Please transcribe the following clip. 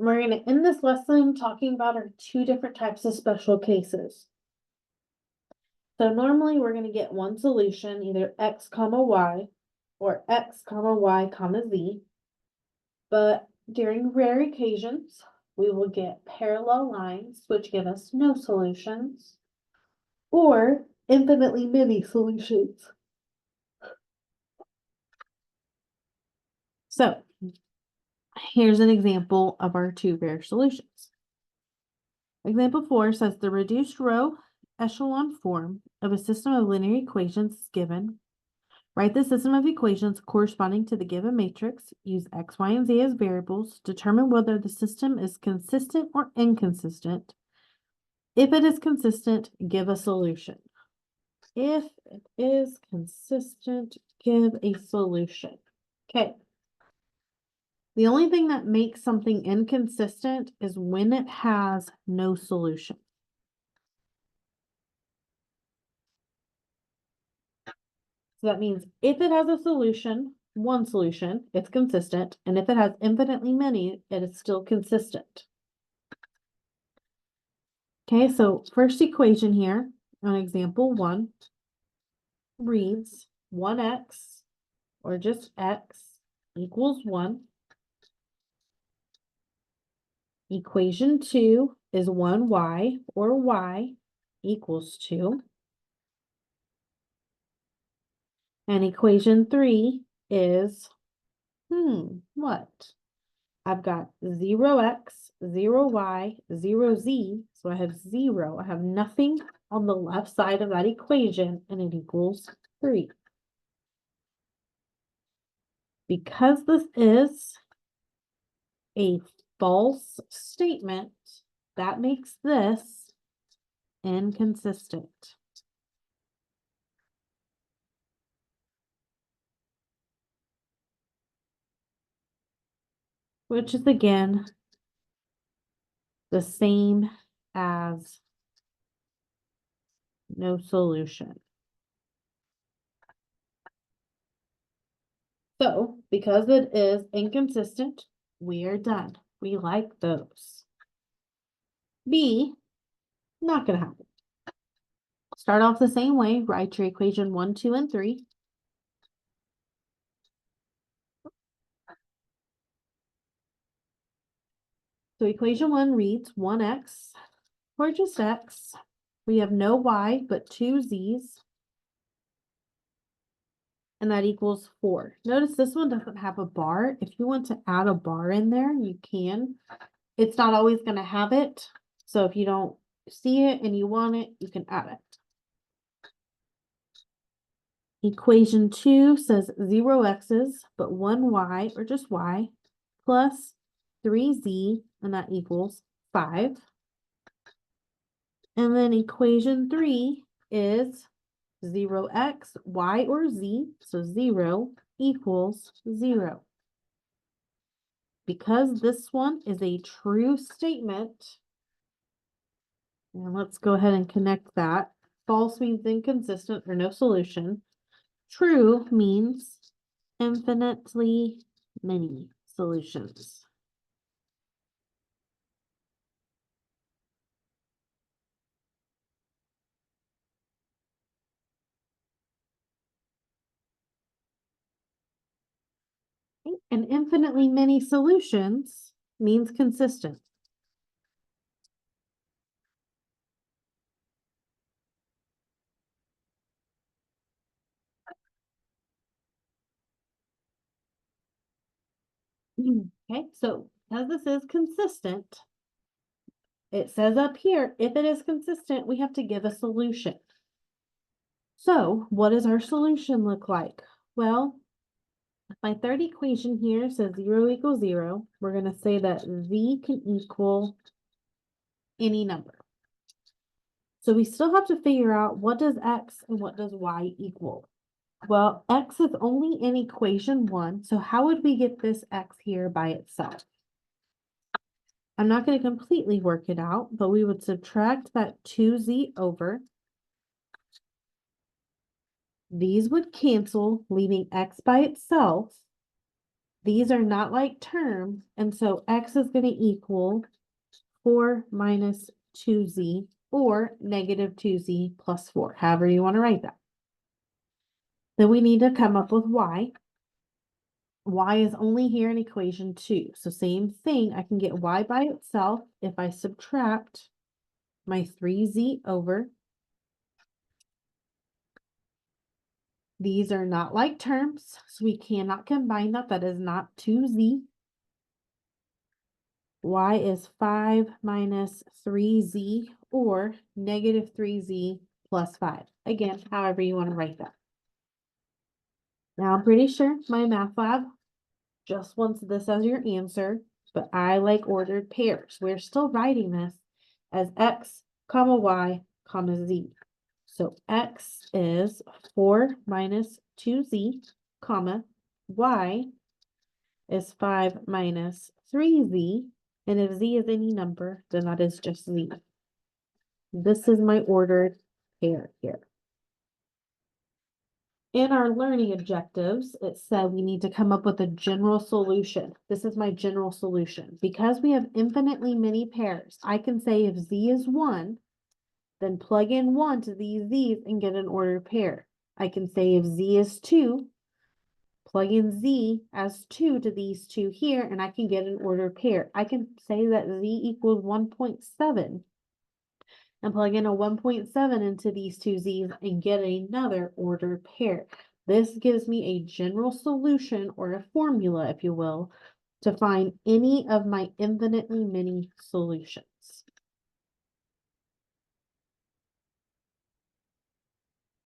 we're going to end this lesson talking about our two different types of special cases. So normally we're going to get one solution, either x comma y or x comma y comma z. But during rare occasions, we will get parallel lines, which give us no solutions, or infinitely many solutions. So here's an example of our two rare solutions. Example 4 says the reduced row echelon form of a system of linear equations is given. Write the system of equations corresponding to the given matrix. Use x, y, and z as variables. Determine whether the system is consistent or inconsistent. If it is consistent, give a solution. If it is consistent, give a solution. Okay. The only thing that makes something inconsistent is when it has no solution. So that means if it has a solution, one solution, it's consistent. And if it has infinitely many, it is still consistent. Okay, so first equation here on example 1 reads 1x, or just x, equals 1. Equation 2 is 1y, or y, equals 2. And equation 3 is, what? I've got 0x, 0y, 0z, so I have 0. I have nothing on the left side of that equation, and it equals 3. Because this is a false statement, that makes this inconsistent. Which is again the same as no solution. So, because it is inconsistent, we are done. We like those. B, not going to happen. Start off the same way. Write your equation 1, 2, and 3. So equation 1 reads 1x, or just x. We have no y, but 2 z's. And that equals 4. Notice this one doesn't have a bar. If you want to add a bar in there, you can. It's not always going to have it. So if you don't see it and you want it, you can add it. Equation 2 says 0x's, but 1y, or just y, plus 3z, and that equals 5. And then equation 3 is 0x, y, or z, so 0 equals 0. Because this one is a true statement, and let's go ahead and connect that. False means inconsistent or no solution. True means infinitely many solutions. And infinitely many solutions means consistent. Okay, so as this is consistent, it says up here, if it is consistent, we have to give a solution. So what does our solution look like? Well, if my third equation here says 0 equals 0, we're going to say that z can equal any number. So we still have to figure out what does x and what does y equal. Well, x is only in equation 1, so how would we get this x here by itself? I'm not going to completely work it out, but we would subtract that 2z over. These would cancel, leaving x by itself. These are not like terms, and so x is going to equal 4 minus 2z or negative 2z plus 4, however you want to write that. Then we need to come up with y. Y is only here in equation 2. So same thing, I can get y by itself if I subtract my 3z over. These are not like terms, so we cannot combine that. That is not 2z. Y is 5 minus 3z or negative 3z plus 5. Again, however you want to write that. Now, I'm pretty sure my math lab just wants this as your answer, but I like ordered pairs. We're still writing this as x, comma, y, comma, z. So x is 4 minus 2z, comma, y is 5 minus 3z, and if z is any number, then that is just z. This is my ordered pair here. In our learning objectives, it said we need to come up with a general solution. This is my general solution. Because we have infinitely many pairs, I can say if z is 1, then plug in 1 to these z's and get an ordered pair. I can say if z is 2, plug in z as 2 to these two here, and I can get an ordered pair. I can say that z equals 1.7 and plug in a 1.7 into these two z's and get another ordered pair. This gives me a general solution, or a formula, if you will, to find any of my infinitely many solutions.